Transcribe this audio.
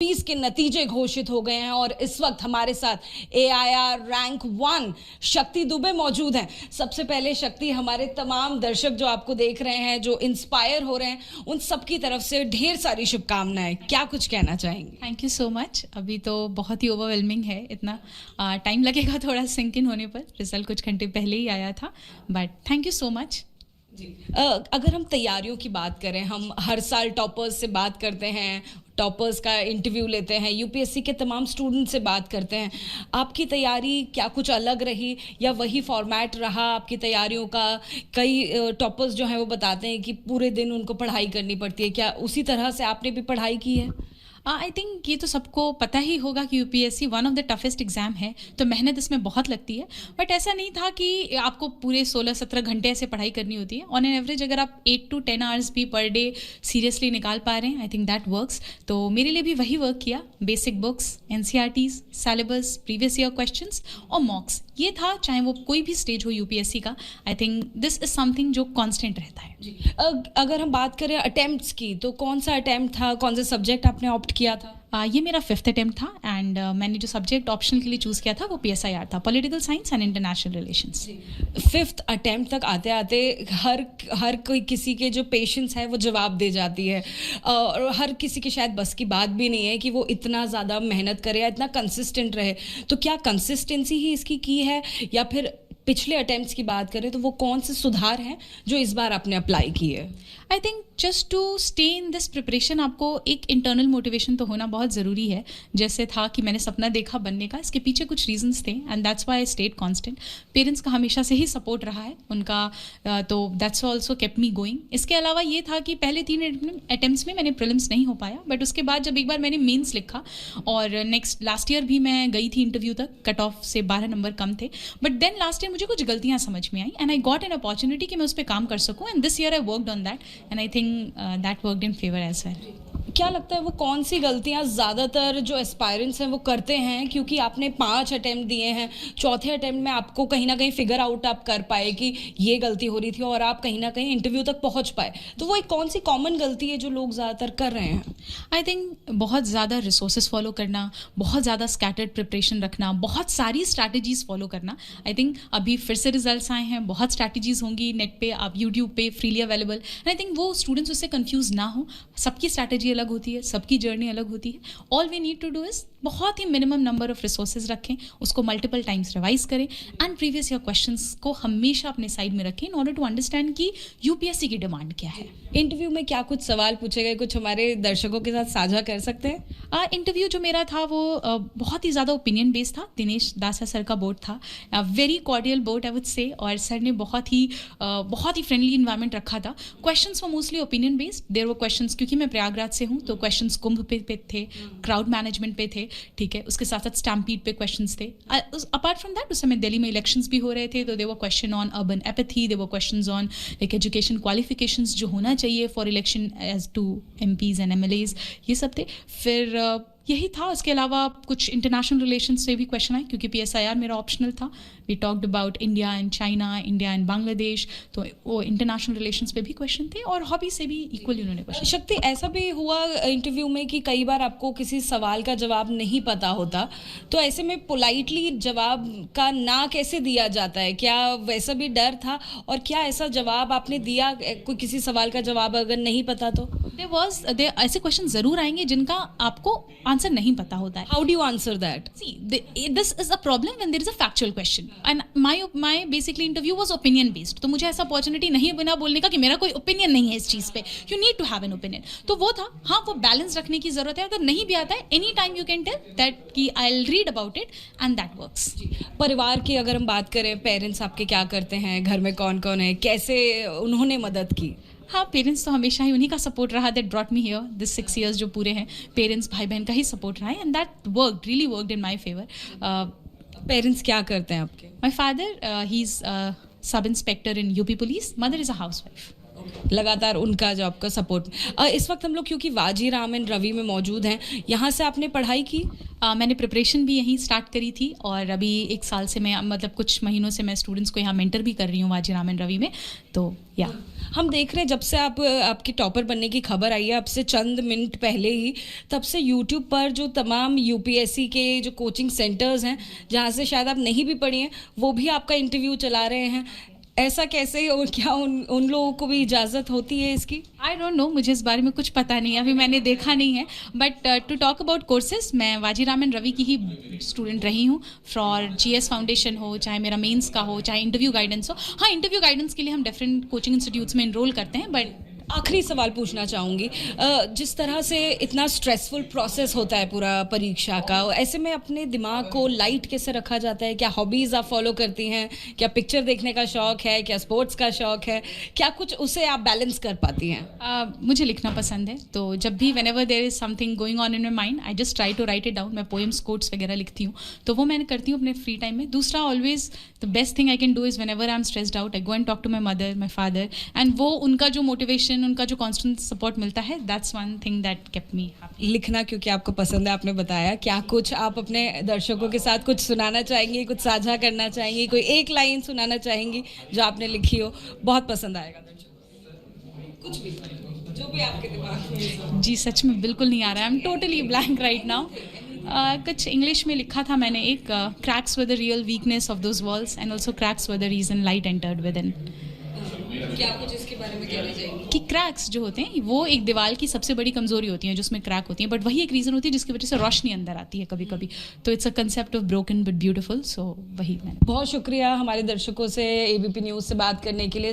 20 के नतीजे घोषित हो गए हैं और इस वक्त हमारे साथ AIR रैंक 1 शक्ति दुबे मौजूद हैं। सबसे पहले शक्ति, हमारे तमाम दर्शक जो आपको देख रहे हैं, जो इंस्पायर हो रहे हैं, उन सबकी तरफ से ढेर सारी शुभकामनाएं। क्या कुछ कहना चाहेंगे? Thank you so much. अभी तो बहुत ही ओवरवेलमिंग है, इतना टाइम लगेगा थोड़ा सिंक इन होने पर। रिजल्ट कुछ घंटे पहले ही आया था, but thank you so much. अगर हम तैयारियों की बात करें, हम हर साल टॉपर्स से बात करते हैं, टॉपर्स का इंटरव्यू लेते हैं, यूपीएससी के तमाम स्टूडेंट से बात करते हैं। आपकी तैयारी क्या कुछ अलग रही या वही फॉर्मेट रहा आपकी तैयारियों का? कई टॉपर्स जो हैं वो बताते हैं कि पूरे दिन उनको पढ़ाई करनी पड़ती है, क्या उसी तरह से आपने भी पढ़ाई की है? आई थिंक ये तो सबको पता ही होगा कि UPSC one of the toughest exam है, तो मेहनत इसमें बहुत लगती है। बट ऐसा नहीं था कि आपको पूरे 16-17 घंटे ऐसे पढ़ाई करनी होती है। ऑन एन एवरेज अगर आप 8 to 10 आवर्स भी पर डे सीरियसली निकाल पा रहे हैं, आई थिंक दैट वर्क्स। तो मेरे लिए भी वही वर्क किया। Basic books, NCERTs, syllabus, previous year questions और मॉक्स, ये था। चाहे वो कोई भी स्टेज हो यूपीएससी का, I think this is something जो कांस्टेंट रहता है। अगर हम बात करें अटेम्प्ट्स की, तो कौन सा अटेम्प्ट था, कौन सा सब्जेक्ट आपने ऑप्ट किया था? ये मेरा 5th अटेम्प्ट था एंड मैंने जो सब्जेक्ट ऑप्शनल के लिए चूज़ किया था वो PSIR था, political science and international relations. 5th attempt तक आते आते हर कोई किसी के जो पेशेंस है वो जवाब दे जाती है, और हर किसी के शायद बस की बात भी नहीं है कि वो इतना ज़्यादा मेहनत करे या इतना कंसिस्टेंट रहे। तो क्या कंसिस्टेंसी ही इसकी की है, या फिर पिछले अटेम्प्ट्स की बात करें तो वो कौन से सुधार हैं जो इस बार आपने अप्लाई किए? I think just to stay in this preparation आपको एक इंटरनल मोटिवेशन तो होना बहुत ज़रूरी है। जैसे था कि मैंने सपना देखा बनने का, इसके पीछे कुछ रीजंस थे and that's why I stayed constant. Parents का हमेशा से ही सपोर्ट रहा है उनका, तो that's also kept me going. इसके अलावा ये था कि पहले 3 अटेम्प्ट्स में मैंने प्रीलिम्स नहीं हो पाया, बट उसके बाद जब एक बार मैंने मेंस लिखा और लास्ट ईयर भी मैं गई थी इंटरव्यू तक, कट ऑफ से 12 नंबर कम थे, बट देन लास्ट ईयर मुझे कुछ गलतियाँ समझ में आई and I got an opportunity कि मैं उस पर काम कर सकूँ, and this year I worked on that and I think that worked in favor as well. क्या लगता है वो कौन सी गलतियां ज़्यादातर जो एस्पायरेंट्स हैं वो करते हैं? क्योंकि आपने 5 अटेम्प्ट दिए हैं, चौथे अटेम्प्ट में आपको कहीं ना कहीं फिगर आउट आप कर पाए कि ये गलती हो रही थी और आप कहीं ना कहीं इंटरव्यू तक पहुंच पाए। तो वो एक कौन सी कॉमन गलती है जो लोग ज़्यादातर कर रहे हैं? आई थिंक बहुत ज़्यादा रिसोर्सेज फॉलो करना, बहुत ज़्यादा स्कैटर्ड प्रिपरेशन रखना, बहुत सारी स्ट्रैटेजीज़ फॉलो करना। आई थिंक अभी फिर से रिजल्ट्स आए हैं, बहुत स्ट्रैटेजीज़ होंगी नेट पे, आप यूट्यूब पे freely available, and I think वो स्टूडेंट्स उससे कन्फ्यूज ना हो। सबकी स्ट्रैटेजी अलग होती है, सबकी जर्नी अलग होती है। All we need to do is बहुत ही मिनिमम नंबर ऑफ रिसोर्सेज रखें, उसको मल्टीपल टाइम्स रिवाइज करें एंड प्रीवियस ईयर क्वेश्चंस को हमेशा अपने साइड में रखें इन ऑर्डर टू अंडरस्टैंड कि यूपीएससी की डिमांड क्या है। इंटरव्यू में क्या कुछ सवाल पूछे गए, कुछ हमारे दर्शकों के साथ साझा कर सकते हैं? इंटरव्यू जो मेरा था वो बहुत ही ज़्यादा ओपिनियन बेस्ड था। दिनेश दासा सर का बोर्ड था, very cordial board I would say, और सर ने बहुत ही फ्रेंडली इन्वायरमेंट रखा था। Questions were mostly opinion based. There were questions, क्योंकि मैं प्रयागराज से हूँ तो क्वेश्चंस कुंभ पे थे, क्राउड मैनेजमेंट पे थे, ठीक है, उसके साथ साथ स्टैम्पीड पे क्वेश्चंस थे। अपार्ट फ्रॉम दैट उस समय दिल्ली में इलेक्शंस भी हो रहे थे, तो there were question on urban apathy, there were questions on like education qualifications जो होना चाहिए for election as to MPs and MLAs, ये सब थे। फिर यही था। उसके अलावा कुछ इंटरनेशनल रिलेशंस से भी क्वेश्चन आए, क्योंकि PSIR मेरा ऑप्शनल था। We talked about India and China, India and Bangladesh, तो वो इंटरनेशनल रिलेशंस पे भी क्वेश्चन थे, और हॉबी से भी इक्वली उन्होंने क्वेश्चन। शक्ति, ऐसा भी हुआ इंटरव्यू में कि कई बार आपको किसी सवाल का जवाब नहीं पता होता, तो ऐसे में पोलाइटली जवाब का ना कैसे दिया जाता है? क्या वैसा भी डर था, और क्या ऐसा जवाब आपने दिया, कोई किसी सवाल का जवाब अगर नहीं पता तो? ऐसे क्वेश्चन जरूर आएंगे जिनका आपको आंसर नहीं पता होता है। How do you answer that? See, this is a problem when there is a factual question, and my basically interview was opinion based. तो मुझे ऐसा अपॉर्चुनिटी नहीं बिना बोलने का कि मेरा कोई ओपिनियन नहीं है इस चीज़ पे, you need to have an opinion. तो वो था, हाँ, वो बैलेंस रखने की जरूरत है। अगर नहीं भी आता है, any time you can tell that कि I will read about it and that works. परिवार की अगर हम बात करें, पेरेंट्स आपके क्या करते हैं, घर में कौन कौन है, कैसे उन्होंने मदद की? हाँ, पेरेंट्स तो हमेशा ही उन्हीं का सपोर्ट रहा, that brought me here this 6 years जो पूरे हैं। पेरेंट्स, भाई बहन का ही सपोर्ट रहा है, and that really worked in my favour. Parents क्या करते हैं आपके? My father he is sub inspector in UP police, mother is a house wife. लगातार उनका जो आपका सपोर्ट। इस वक्त हम लोग क्योंकि वाजी राम एंड रवि में मौजूद हैं, यहाँ से आपने पढ़ाई की? मैंने प्रिपरेशन भी यहीं स्टार्ट करी थी और अभी 1 साल से मैं मतलब कुछ महीनों से मैं स्टूडेंट्स को यहाँ मेंटर भी कर रही हूँ वाजी राम एंड रवि में। तो या हम देख रहे हैं जब से आपकी टॉपर बनने की खबर आई है, अब से चंद मिनट पहले ही, तब से यूट्यूब पर जो तमाम यूपीएससी के जो कोचिंग सेंटर्स हैं जहाँ से शायद आप नहीं भी पढ़ी हैं, वो भी आपका इंटरव्यू चला रहे हैं। ऐसा कैसे, और क्या उन लोगों को भी इजाज़त होती है इसकी? आई डोंट नो, मुझे इस बारे में कुछ पता नहीं है, अभी मैंने देखा नहीं है। But to talk about courses, मैं वाजी राम एंड रवि की ही स्टूडेंट रही हूँ। फॉर जीएस फाउंडेशन हो, चाहे मेरा मेंस का हो, चाहे इंटरव्यू गाइडेंस हो। हाँ, इंटरव्यू गाइडेंस के लिए हम डिफरेंट कोचिंग इंस्टीट्यूट्स में इनरोल करते हैं। बट आखिरी सवाल पूछना चाहूँगी, जिस तरह से इतना स्ट्रेसफुल प्रोसेस होता है पूरा परीक्षा का, ऐसे में अपने दिमाग को लाइट कैसे रखा जाता है? क्या हॉबीज़ आप फॉलो करती हैं? क्या पिक्चर देखने का शौक़ है? क्या स्पोर्ट्स का शौक़ है? क्या कुछ उसे आप बैलेंस कर पाती हैं? मुझे लिखना पसंद है, तो जब भी whenever there is something going on in my mind, I just try to write it down. मैं पोएम्स, कोट्स वगैरह लिखती हूँ, तो वो मैंने करती हूँ अपने फ्री टाइम में। दूसरा, always the best thing I can do is whenever I am stressed out, I go and talk to my mother, my father, and वो उनका जो मोटिवेशन, उनका जो कॉन्स्टेंट सपोर्ट मिलता है, that's one thing that kept me happy. लिखना क्योंकि आपको पसंद है, आपने बताया। क्या कुछ आप अपने दर्शकों के साथ कुछ सुनाना चाहेंगी, कुछ साझा करना चाहेंगी? कोई एक लाइन सुनाना चाहेंगी जो आपने लिखी हो, बहुत पसंद आएगा दर्शकों? कुछ भी, जो भी आपके दिमाग में। जी सच में बिल्कुल नहीं आ रहा है, I am totally blank right now. कुछ इंग्लिश में लिखा था मैंने एक, cracks were the real weakness of those walls and also cracks were the reason light entered within. क्या कुछ इसके बारे में कहना चाहेंगे? कि क्रैक्स जो होते हैं वो एक दीवार की सबसे बड़ी कमजोरी होती है, जिसमें क्रैक होती है, बट वही एक रीज़न होती है जिसकी वजह से रोशनी अंदर आती है कभी कभी। तो it's a concept of broken but beautiful. So वही मैंने। बहुत शुक्रिया हमारे दर्शकों से एबीपी न्यूज़ से बात करने के लिए।